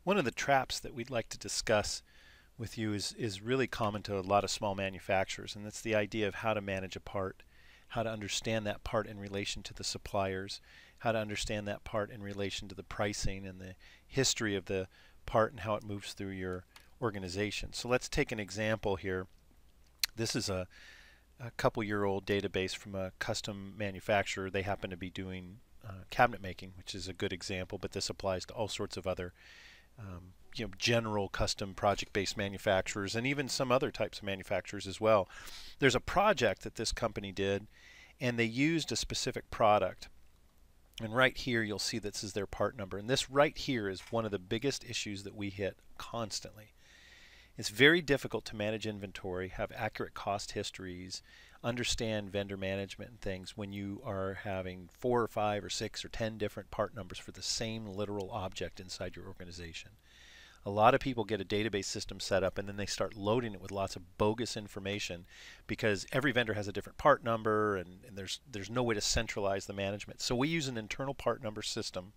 One of the traps that we'd like to discuss with you is really common to a lot of small manufacturers, and that's the idea of how to manage a part, how to understand that part in relation to the suppliers, how to understand that part in relation to the pricing and the history of the part and how it moves through your organization. So let's take an example here. This is a couple-year-old database from a custom manufacturer. They happen to be doing cabinet making, which is a good example, but this applies to all sorts of other general custom project-based manufacturers and even some other types of manufacturers as well. There's a project that this company did, and they used a specific product. And right here you'll see this is their part number. And this right here is one of the biggest issues that we hit constantly. It's very difficult to manage inventory, have accurate cost histories, understand vendor management and things when you are having 4 or 5 or 6 or 10 different part numbers for the same literal object inside your organization. A lot of people get a database system set up and then they start loading it with lots of bogus information because every vendor has a different part number and there's no way to centralize the management. So we use an internal part number system.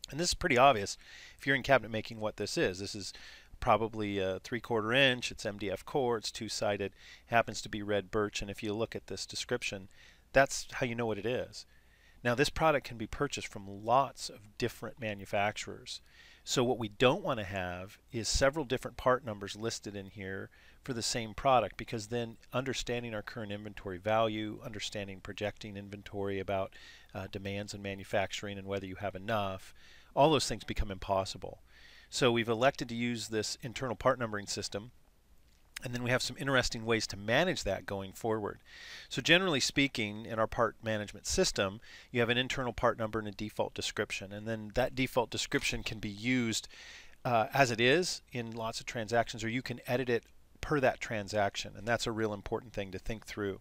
And this is pretty obvious if you're in cabinet making what this is. This is probably a 3/4 inch, it's MDF core, it's two-sided, happens to be red birch, and if you look at this description, that's how you know what it is. Now this product can be purchased from lots of different manufacturers. So what we don't want to have is several different part numbers listed in here for the same product, because then understanding our current inventory value, understanding projecting inventory about demands in manufacturing and whether you have enough, all those things become impossible. So we've elected to use this internal part numbering system, and then we have some interesting ways to manage that going forward. So generally speaking, in our part management system, you have an internal part number and a default description, and then that default description can be used as it is in lots of transactions, or you can edit it per that transaction, and that's a real important thing to think through.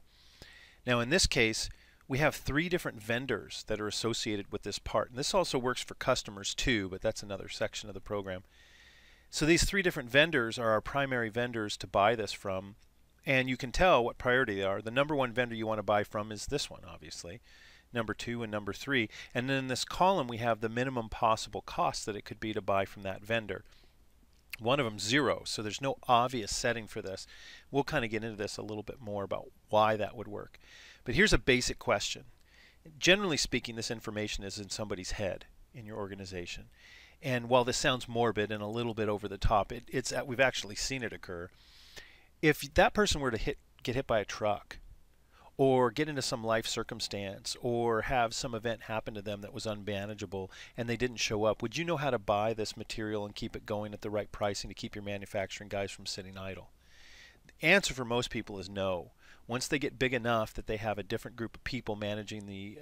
Now in this case, we have 3 different vendors that are associated with this part, and this also works for customers too, but that's another section of the program. So these 3 different vendors are our primary vendors to buy this from, and you can tell what priority they are. The number 1 vendor you want to buy from is this one, obviously, number 2 and number 3, and then in this column we have the minimum possible cost that it could be to buy from that vendor. One of them 0, so there's no obvious setting for this. We'll kind of get into this a little bit more about why that would work. But here's a basic question. Generally speaking, this information is in somebody's head in your organization. And while this sounds morbid and a little bit over the top, we've actually seen it occur. If that person were to get hit by a truck, or get into some life circumstance, or have some event happen to them that was unmanageable and they didn't show up, would you know how to buy this material and keep it going at the right pricing to keep your manufacturing guys from sitting idle? The answer for most people is no. Once they get big enough that they have a different group of people managing the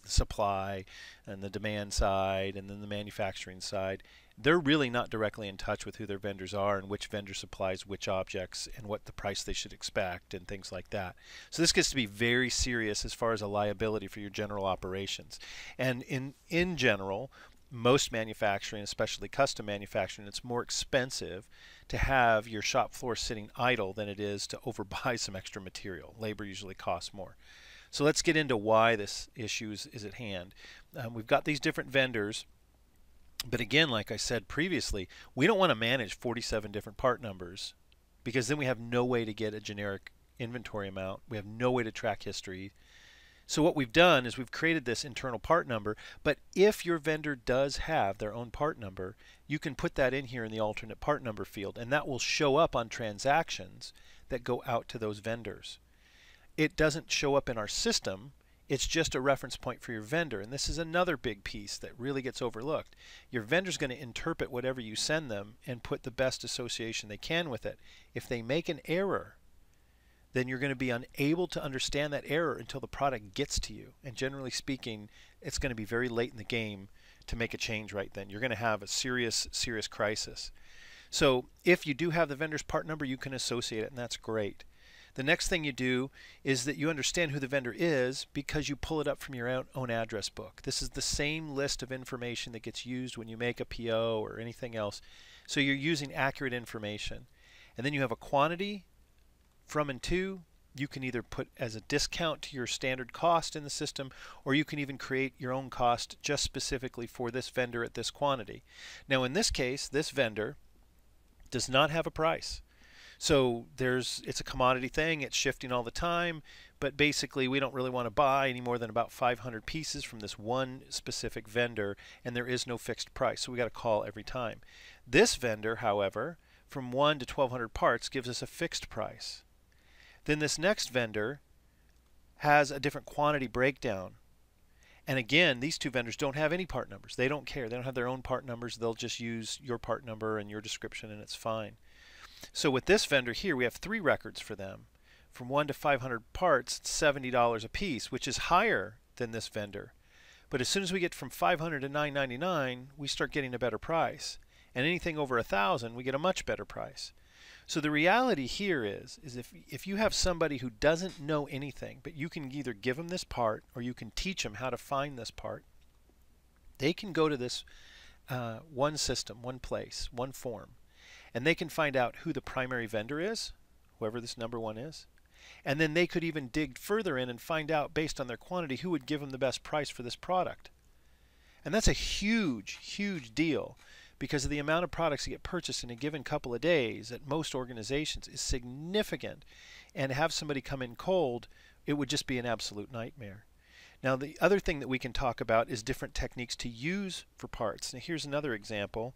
supply and the demand side and then the manufacturing side, they're really not directly in touch with who their vendors are and which vendor supplies which objects and what the price they should expect and things like that. So this gets to be very serious as far as a liability for your general operations. And in general, most manufacturing, especially custom manufacturing, it's more expensive to have your shop floor sitting idle than it is to overbuy some extra material. Labor usually costs more. So let's get into why this issue is at hand. We've got these different vendors, but again, like I said previously, we don't want to manage 47 different part numbers, because then we have no way to get a generic inventory amount. We have no way to track history. So what we've done is we've created this internal part number, but if your vendor does have their own part number, you can put that in here in the alternate part number field, and that will show up on transactions that go out to those vendors. It doesn't show up in our system. It's just a reference point for your vendor, and this is another big piece that really gets overlooked. Your vendor's going to interpret whatever you send them and put the best association they can with it. If they make an error, then you're going to be unable to understand that error until the product gets to you. And generally speaking, it's going to be very late in the game to make a change right then. You're going to have a serious crisis. So if you do have the vendor's part number, you can associate it, and that's great. The next thing you do is that you understand who the vendor is because you pull it up from your own address book. This is the same list of information that gets used when you make a PO or anything else. So you're using accurate information. And then you have a quantity, from and to, you can either put as a discount to your standard cost in the system, or you can even create your own cost just specifically for this vendor at this quantity. Now in this case, this vendor does not have a price. So it's a commodity thing, it's shifting all the time, but basically we don't really want to buy any more than about 500 pieces from this one specific vendor, and there is no fixed price, so we got to call every time. This vendor, however, from 1 to 1200 parts gives us a fixed price. Then this next vendor has a different quantity breakdown. And again, these two vendors don't have any part numbers. They don't care. They don't have their own part numbers. They'll just use your part number and your description, and it's fine. So with this vendor here, we have 3 records for them. From 1 to 500 parts, it's $70 a piece, which is higher than this vendor. But as soon as we get from 500 to $9.99, we start getting a better price. And anything over 1,000, we get a much better price. So the reality here is if you have somebody who doesn't know anything, but you can either give them this part or you can teach them how to find this part, they can go to this one system, one place, one form, and they can find out who the primary vendor is, whoever this number 1 is. And then they could even dig further in and find out, based on their quantity, who would give them the best price for this product. And that's a huge, huge deal, because of the amount of products that get purchased in a given couple of days at most organizations is significant. And to have somebody come in cold, it would just be an absolute nightmare. Now the other thing that we can talk about is different techniques to use for parts. Now here's another example.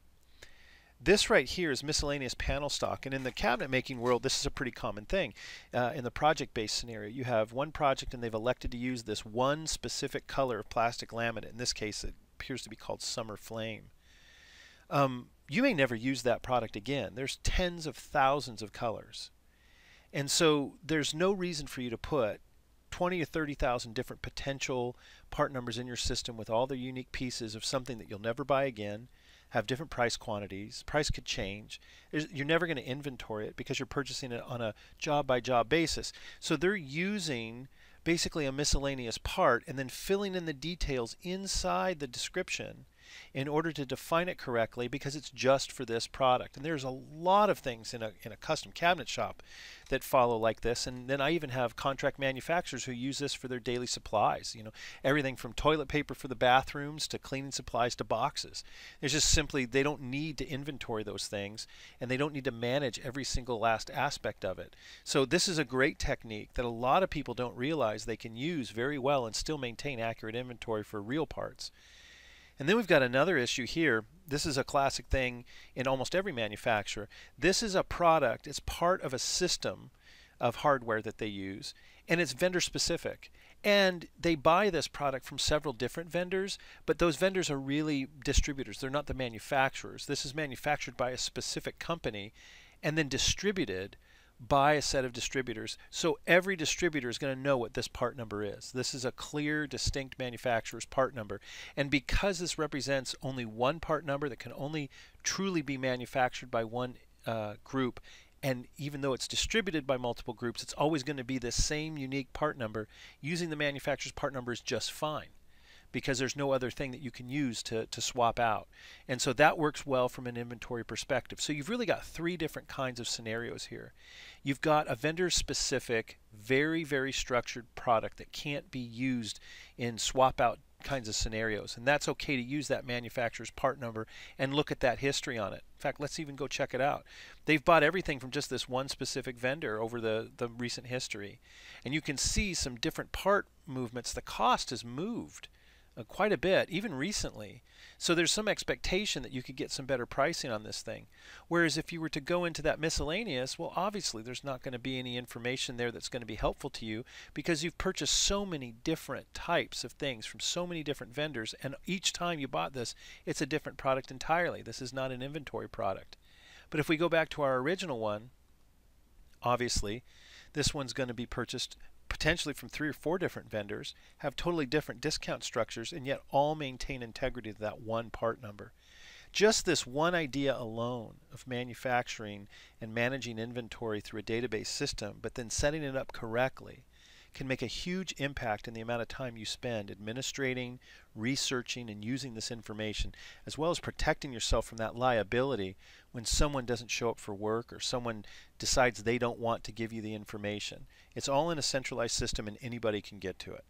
This right here is miscellaneous panel stock, and in the cabinet making world this is a pretty common thing. In the project-based scenario, you have one project and they've elected to use this one specific color of plastic laminate. In this case it appears to be called Summer Flame. You may never use that product again. There's tens of thousands of colors, and so there's no reason for you to put 20 or 30,000 different potential part numbers in your system with all their unique pieces of something that you'll never buy again, have different price quantities. Price could change. You're never going to inventory it because you're purchasing it on a job-by-job basis. So they're using basically a miscellaneous part and then filling in the details inside the description in order to define it correctly, because it's just for this product. And there's a lot of things in a custom cabinet shop that follow like this. And then I even have contract manufacturers who use this for their daily supplies. You know, everything from toilet paper for the bathrooms to cleaning supplies to boxes. There's just simply, they don't need to inventory those things, and they don't need to manage every single last aspect of it. So this is a great technique that a lot of people don't realize they can use very well and still maintain accurate inventory for real parts. And then we've got another issue here. This is a classic thing in almost every manufacturer. This is a product, it's part of a system of hardware that they use, and it's vendor specific. And they buy this product from several different vendors, but those vendors are really distributors. They're not the manufacturers. This is manufactured by a specific company and then distributed by a set of distributors. So every distributor is going to know what this part number is. This is a clear, distinct manufacturer's part number. And because this represents only one part number that can only truly be manufactured by one group, and even though it's distributed by multiple groups, it's always going to be the same unique part number, using the manufacturer's part number is just fine, because there's no other thing that you can use to swap out. And so that works well from an inventory perspective. So you've really got 3 different kinds of scenarios here. You've got a vendor-specific, very, very structured product that can't be used in swap-out kinds of scenarios. And that's okay to use that manufacturer's part number and look at that history on it. In fact, let's even go check it out. They've bought everything from just this one specific vendor over the recent history. And you can see some different part movements. The cost has moved quite a bit, even recently. So there's some expectation that you could get some better pricing on this thing. Whereas if you were to go into that miscellaneous, well, obviously there's not going to be any information there that's going to be helpful to you, because you've purchased so many different types of things from so many different vendors, and each time you bought this, it's a different product entirely. This is not an inventory product. But if we go back to our original one, obviously this one's going to be purchased potentially from 3 or 4 different vendors, have totally different discount structures, and yet all maintain integrity to that one part number. Just this one idea alone of manufacturing and managing inventory through a database system, but then setting it up correctly, can make a huge impact in the amount of time you spend administrating, researching, and using this information, as well as protecting yourself from that liability when someone doesn't show up for work or someone decides they don't want to give you the information. It's all in a centralized system and anybody can get to it.